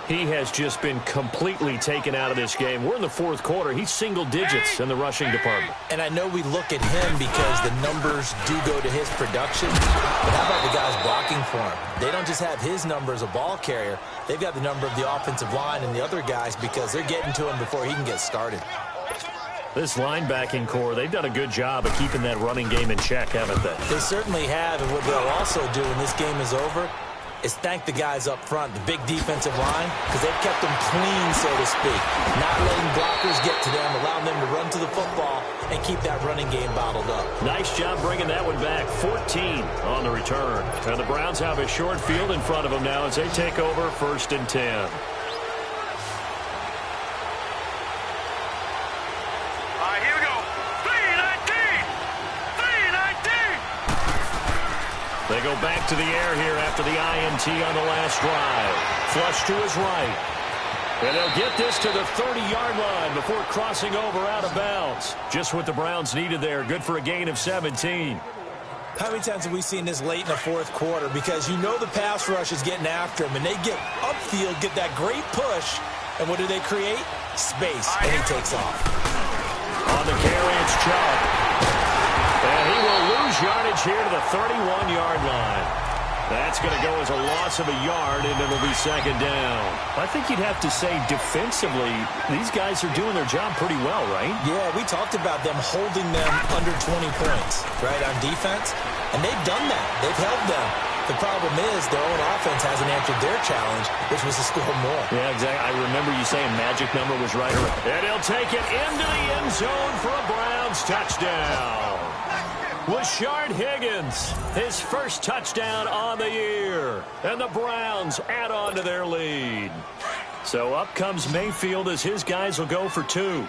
He has just been completely taken out of this game. We're in the 4th quarter. He's single digits in the rushing department. And I know we look at him because the numbers do go to his production. But how about the guys blocking for him? They don't just have his number as a ball carrier. They've got the number of the offensive line and the other guys because they're getting to him before he can get started. This linebacking core, they've done a good job of keeping that running game in check, haven't they? They certainly have. And what they'll also do when this game is over is thank the guys up front, the big defensive line, because they've kept them clean, so to speak. Not letting blockers get to them, allowing them to run to the football and keep that running game bottled up. Nice job bringing that one back. 14 on the return. And the Browns have a short field in front of them now as they take over 1st and 10. Here we go. 3-19. They go back to the air here after the INT on the last drive. Flush to his right. And they'll get this to the 30-yard line before crossing over out of bounds. Just what the Browns needed there. Good for a gain of 17. How many times have we seen this late in the 4th quarter? Because you know the pass rush is getting after him, and they get upfield, get that great push, and what do they create? Space, and he takes off. On the carry, it's Chubb. And he will lose yardage here to the 31-yard line. That's going to go as a loss of a yard, and it'll be second down. I think you'd have to say defensively, these guys are doing their job pretty well, right? Yeah, we talked about them holding them under 20 points, right, on defense. And they've done that. They've held them. The problem is their own offense hasn't answered their challenge, which was to score more. Yeah, exactly. I remember you saying magic number was right around. And he'll take it into the end zone for a Browns touchdown. Rashard Higgins, his first touchdown on the year. And the Browns add on to their lead. So up comes Mayfield as his guys will go for 2.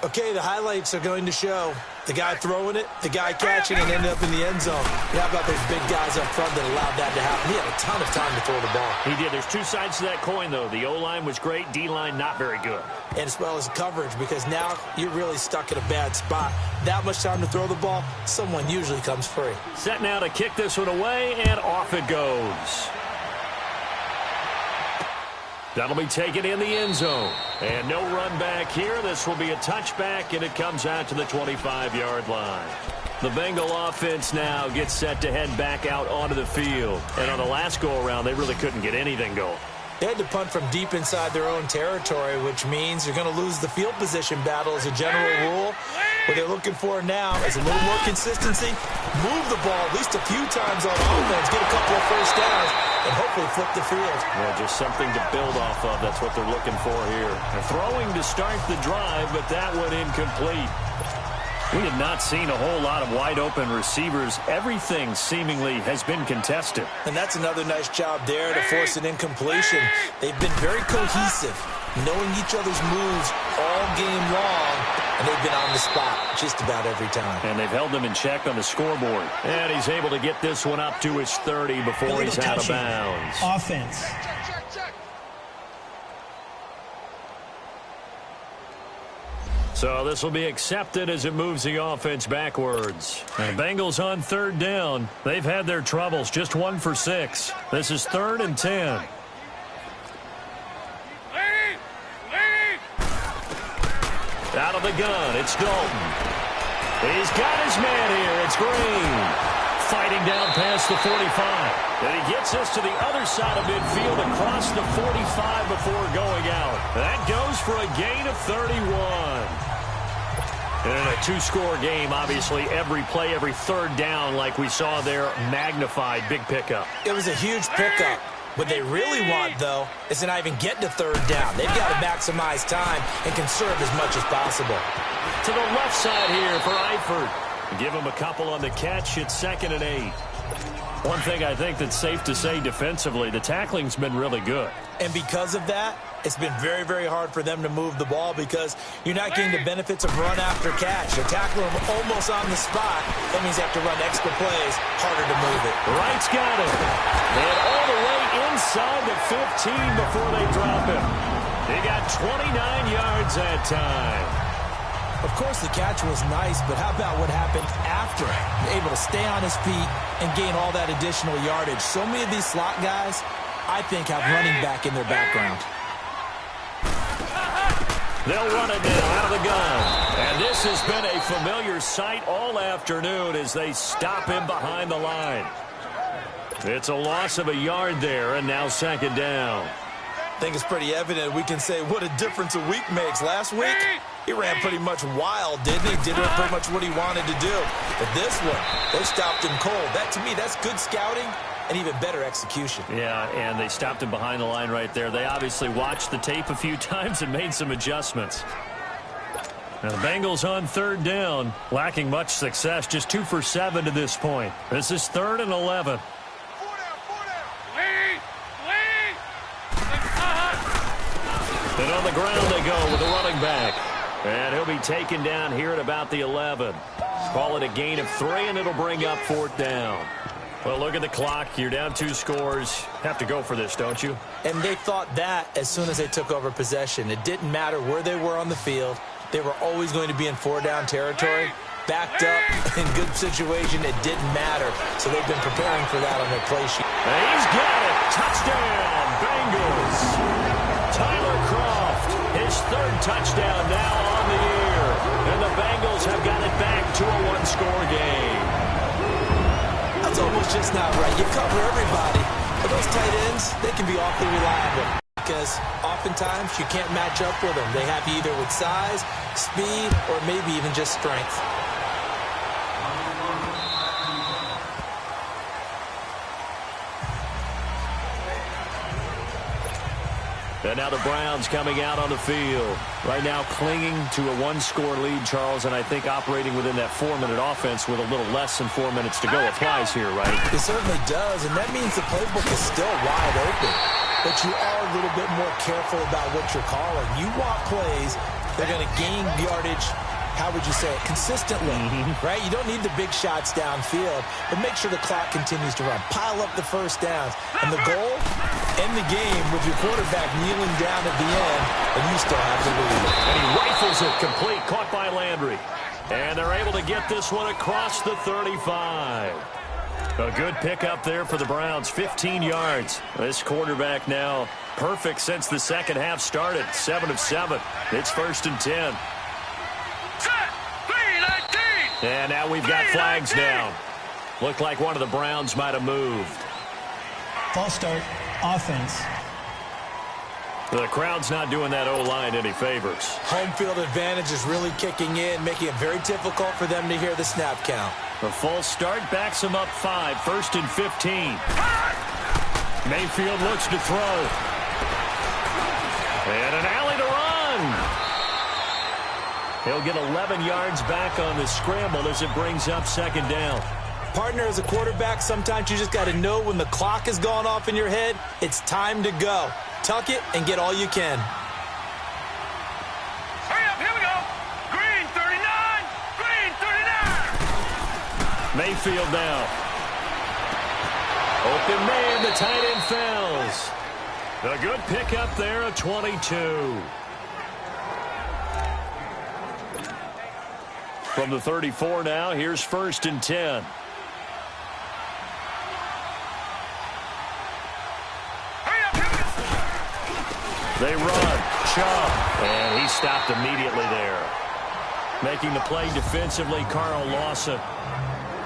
Okay, the highlights are going to show the guy throwing it, the guy catching, and ended up in the end zone. How about those big guys up front that allowed that to happen? He had a ton of time to throw the ball. He did. There's 2 sides to that coin, though. The O-line was great. D-line not very good. And as well as coverage, because now you're really stuck in a bad spot. That much time to throw the ball, someone usually comes free. Set now to kick this one away, and off it goes. That'll be taken in the end zone. And no run back here. This will be a touchback, and it comes out to the 25-yard line. The Bengal offense now gets set to head back out onto the field. And on the last go-around, they really couldn't get anything going. They had to punt from deep inside their own territory, which means you're going to lose the field position battle as a general rule. What they're looking for now is a little more consistency, move the ball at least a few times on offense, get a couple of first downs, and hopefully flip the field. Yeah, just something to build off of. That's what they're looking for here. They're throwing to start the drive, but that went incomplete. We have not seen a whole lot of wide-open receivers. Everything seemingly has been contested. And that's another nice job there to force an incompletion. They've been very cohesive, knowing each other's moves all game long, and they've been on the spot just about every time. And they've held them in check on the scoreboard. And he's able to get this one up to his 30 before he's out of bounds. Offense. So this will be accepted as it moves the offense backwards. And Bengals on third down. They've had their troubles, just 1 for 6. This is 3rd and 10. Out of the gun, it's Dalton. He's got his man here. It's Green. Fighting down past the 45. And he gets us to the other side of midfield across the 45 before going out. That goes for a gain of 31. In a two-score game, obviously, every play, every third down, like we saw there, magnified. Big pickup. It was a huge pickup. What they really want, though, is to not even get to third down. They've got to maximize time and conserve as much as possible. To the left side here for Eifert. Give him a couple on the catch. It's 2nd and 8. One thing I think that's safe to say defensively, the tackling's been really good. And because of that, it's been very, very hard for them to move the ball because you're not getting the benefits of run after catch. You're tackling them almost on the spot. That means they have to run extra plays, harder to move it. Wright's got it. And all the way inside the 15 before they drop him. They got 29 yards that time. Of course, the catch was nice, but how about what happened after? Able to stay on his feet and gain all that additional yardage. So many of these slot guys, I think, have running back in their background. They'll run it now out of the gun. And this has been a familiar sight all afternoon as they stop him behind the line. It's a loss of a yard there, and now 2nd down. I think it's pretty evident. We can say what a difference a week makes. Last week, he ran pretty much wild, didn't he? Did pretty much what he wanted to do. But this one, they stopped him cold. That, to me, that's good scouting and even better execution. Yeah, and they stopped him behind the line right there. They obviously watched the tape a few times and made some adjustments. Now the Bengals on third down, lacking much success, just 2 for 7 to this point. This is 3rd and 11. And on the ground they go with the running back. And he'll be taken down here at about the 11. Call it a gain of 3, and it'll bring up 4th down. Well, look at the clock. You're down 2 scores. Have to go for this, don't you? And they thought that as soon as they took over possession. It didn't matter where they were on the field. They were always going to be in 4-down territory. Backed up, in good situation, it didn't matter. So they've been preparing for that on their play sheet. And he's got it. Touchdown, Bengals. Tyler Kroft, his 3rd touchdown now on the year. And the Bengals have got it back to a 1-score game. That's almost just not right. You cover everybody. But those tight ends, they can be awfully reliable. Because oftentimes you can't match up with them. They have you either with size, speed, or maybe even just strength. And now the Browns coming out on the field. Right now clinging to a 1-score lead, Charles, and I think operating within that 4-minute offense with a little less than 4 minutes to go applies here, right? It certainly does, and that means the playbook is still wide open. But you are a little bit more careful about what you're calling. You want plays that are going to gain yardage, how would you say it, consistently, right? You don't need the big shots downfield, but make sure the clock continues to run. Pile up the first downs. And the goal, end the game with your quarterback kneeling down at the end, and you still have to lead it. And he rifles it complete, caught by Landry. And they're able to get this one across the 35. A good pickup there for the Browns, 15 yards. This quarterback now perfect since the second half started, 7 of 7. It's 1st and 10. And now we've got flags down. Looked like one of the Browns might have moved. False start, offense. The crowd's not doing that O-line any favors. Home field advantage is really kicking in, making it very difficult for them to hear the snap count. The false start backs them up 5, 1st and 15. Mayfield looks to throw. And an alley to run. He'll get 11 yards back on the scramble as it brings up 2nd down. Partner, as a quarterback, sometimes you just got to know when the clock has gone off in your head, it's time to go. Tuck it and get all you can. Hurry up, here we go. Green 39, green 39. Mayfield now. Open man, the tight end falls. A good pickup there, a 22. From the 34 now, here's 1st and 10. They run. Chubb. And he stopped immediately there. Making the play defensively, Carl Lawson.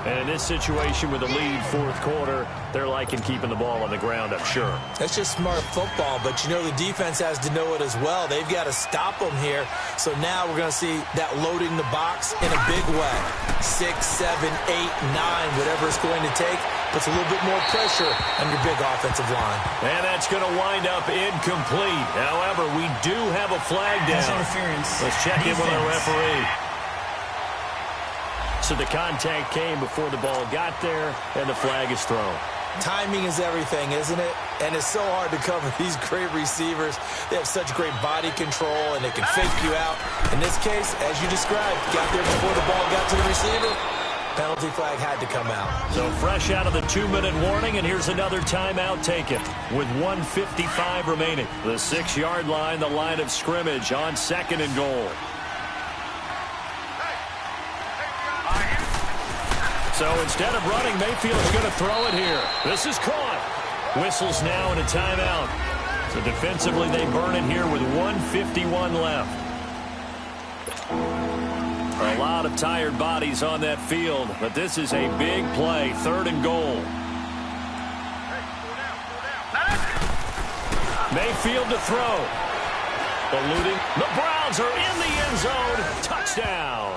And in this situation with a lead 4th quarter, they're liking keeping the ball on the ground, I'm sure. That's just smart football, but you know the defense has to know it as well. They've got to stop them here. So now we're going to see that loading the box in a big way. 6, 7, 8, 9, whatever it's going to take, puts a little bit more pressure on your big offensive line. And that's going to wind up incomplete. However, we do have a flag down. That's interference. Let's check in with our referee. So the contact came before the ball got there, and the flag is thrown. Timing is everything, isn't it? And it's so hard to cover these great receivers. They have such great body control, and they can fake you out. In this case, as you described, got there before the ball got to the receiver. Penalty flag had to come out. So fresh out of the 2-minute warning, and here's another timeout taken with 1:55 remaining. The 6-yard line, the line of scrimmage on 2nd and goal. So instead of running, Mayfield's going to throw it here. This is caught. Whistles now and a timeout. So defensively, they burn it here with 1:51 left. A lot of tired bodies on that field, but this is a big play, 3rd and goal. Mayfield to throw. Eluding. The Browns are in the end zone. Touchdown.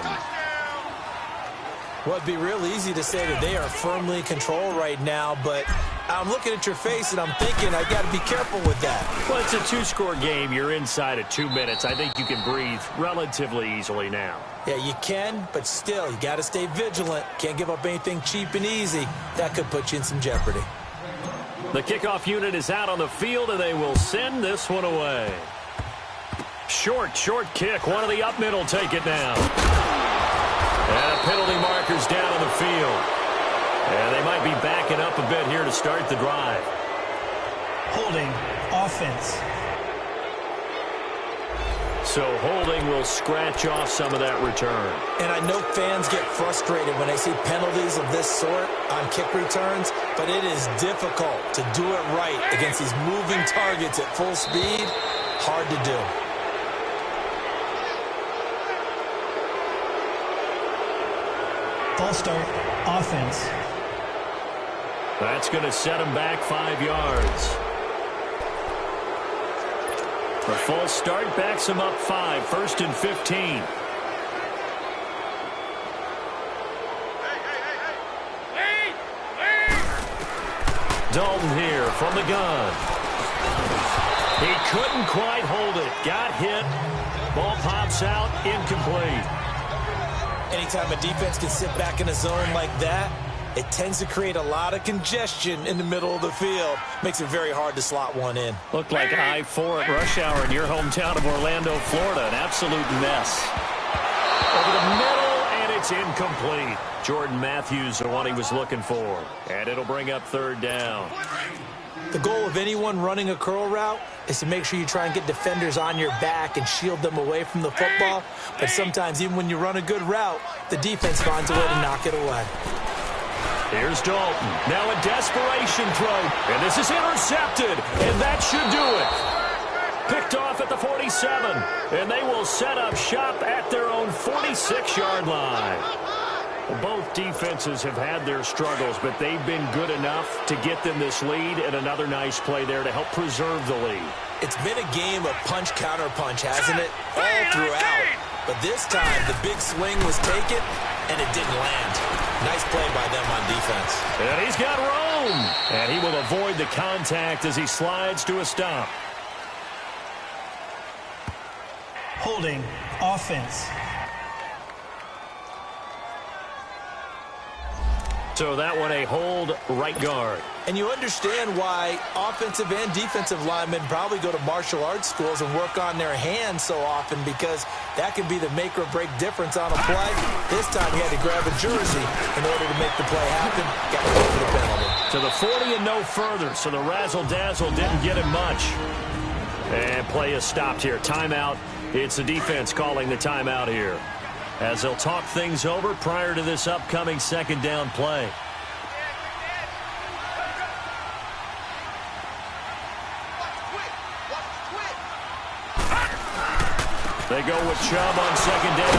Well, it'd be real easy to say that they are firmly in control right now, but I'm looking at your face and I'm thinking I got to be careful with that. Well, it's a 2-score game. You're inside of 2 minutes. I think you can breathe relatively easily now. Yeah, you can, but still, you got to stay vigilant. Can't give up anything cheap and easy. That could put you in some jeopardy. The kickoff unit is out on the field, and they will send this one away. Short kick. One of the up middle take it now. And penalty markers down on the field. And they might be backing up a bit here to start the drive. Holding, offense. So holding will scratch off some of that return. And I know fans get frustrated when they see penalties of this sort on kick returns, but it is difficult to do it right against these moving targets at full speed. Hard to do. False start, offense. That's going to set him back 5 yards. The false start backs him up 5, 1st and 15. Dalton here from the gun. He couldn't quite hold it. Got hit. Ball pops out, incomplete. Anytime a defense can sit back in a zone like that, it tends to create a lot of congestion in the middle of the field. Makes it very hard to slot one in. Looked like I-4 at rush hour in your hometown of Orlando, Florida. An absolute mess. Over the middle, and it's incomplete. Jordan Matthews, the one he was looking for. And it'll bring up 3rd down. The goal of anyone running a curl route is to make sure you try and get defenders on your back and shield them away from the football. But sometimes, even when you run a good route, the defense finds a way to knock it away. Here's Dalton. Now a desperation throw. And this is intercepted. And that should do it. Picked off at the 47. And they will set up shop at their own 46-yard line. Well, both defenses have had their struggles, but they've been good enough to get them this lead, and another nice play there to help preserve the lead. It's been a game of punch-counter-punch, hasn't it? All throughout. But this time, the big swing was taken, and it didn't land. Nice play by them on defense. And he's got room. And he will avoid the contact as he slides to a stop. Holding. Offense. So that one a hold, right guard. And you understand why offensive and defensive linemen probably go to martial arts schools and work on their hands so often, because that can be the make or break difference on a play. This time he had to grab a jersey in order to make the play happen. Got to go for the penalty. To the 40 and no further, so the razzle-dazzle didn't get him much. And play is stopped here. Timeout. It's the defense calling the timeout here, as they'll talk things over prior to this upcoming second down play. They go with Chubb on second down.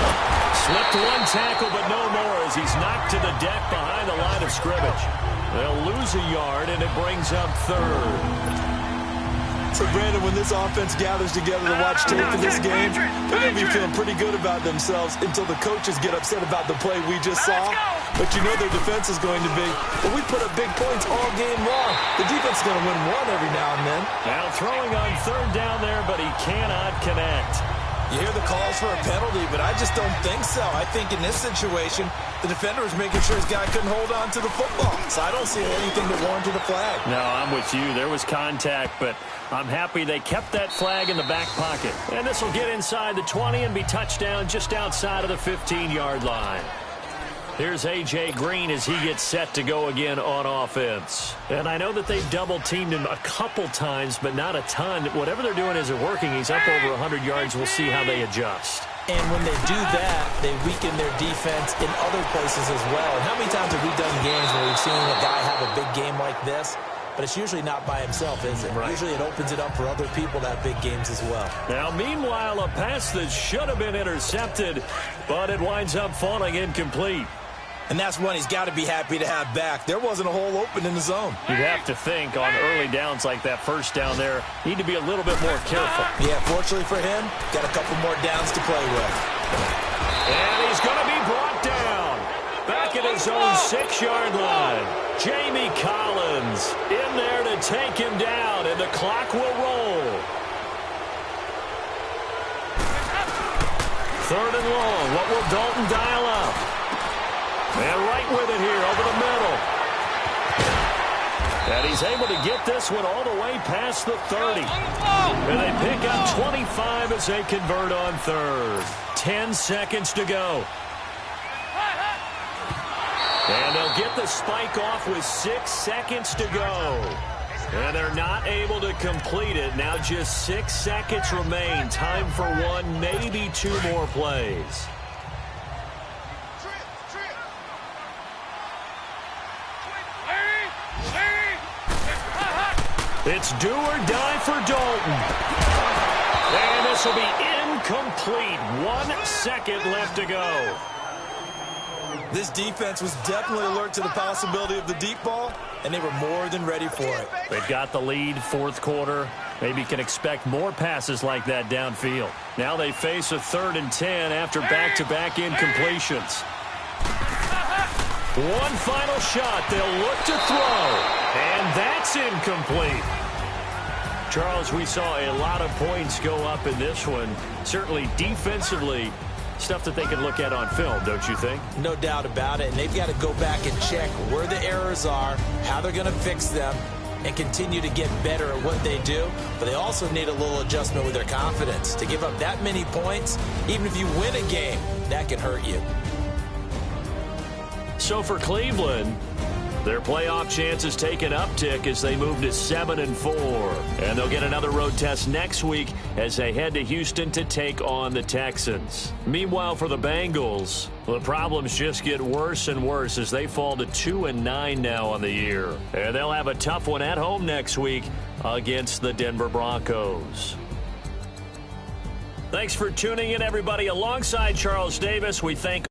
Slipped one tackle, but no more, as he's knocked to the deck behind the line of scrimmage. They'll lose a yard, and it brings up third. So, Brandon, when this offense gathers together to watch tape for this game, they're going to be feeling pretty good about themselves until the coaches get upset about the play we just saw. But you know their defense is going to be, well, we put up big points all game long. The defense is going to win one every now and then. Now throwing on third down there, but he cannot connect. You hear the calls for a penalty, but I just don't think so. I think in this situation, the defender was making sure his guy couldn't hold on to the football. So I don't see anything that warranted a flag. No, I'm with you. There was contact, but I'm happy they kept that flag in the back pocket. And this will get inside the 20 and be touchdown just outside of the 15-yard line. Here's A.J. Green as he gets set to go again on offense. And I know that they've double-teamed him a couple times, but not a ton. Whatever they're doing isn't working. He's up over 100 yards. We'll see how they adjust. And when they do that, they weaken their defense in other places as well. And how many times have we done games where we've seen a guy have a big game like this? But it's usually not by himself, is it? Right. Usually it opens it up for other people to have big games as well. Now, meanwhile, a pass that should have been intercepted, but it winds up falling incomplete. And that's one he's got to be happy to have back. There wasn't a hole open in the zone. You'd have to think on early downs like that first down there, need to be a little bit more careful. Yeah, fortunately for him, got a couple more downs to play with. And he's going to be brought down. Back at his own 6-yard line. Jamie Collins in there to take him down, and the clock will roll. Third and long. What will Dalton dial up? And right with it here over the middle. And he's able to get this one all the way past the 30. And they pick up 25 as they convert on third. 10 seconds to go. And they'll get the spike off with 6 seconds to go. And they're not able to complete it. Now just 6 seconds remain. Time for one, maybe two more plays. It's do or die for Dalton. And this will be incomplete. 1 second left to go. This defense was definitely alert to the possibility of the deep ball, and they were more than ready for it. They've got the lead, fourth quarter. Maybe can expect more passes like that downfield. Now they face a 3rd and 10 after back-to-back incompletions. One final shot. They'll look to throw. And that's incomplete. Charles, we saw a lot of points go up in this one. Certainly defensively, stuff that they can look at on film, don't you think? No doubt about it. And they've got to go back and check where the errors are, how they're going to fix them, and continue to get better at what they do. But they also need a little adjustment with their confidence. To give up that many points, even if you win a game, that can hurt you. So for Cleveland, their playoff chances take an uptick as they move to 7-4. And they'll get another road test next week as they head to Houston to take on the Texans. Meanwhile, for the Bengals, the problems just get worse and worse as they fall to 2-9 now on the year. And they'll have a tough one at home next week against the Denver Broncos. Thanks for tuning in, everybody. Alongside Charles Davis, we thank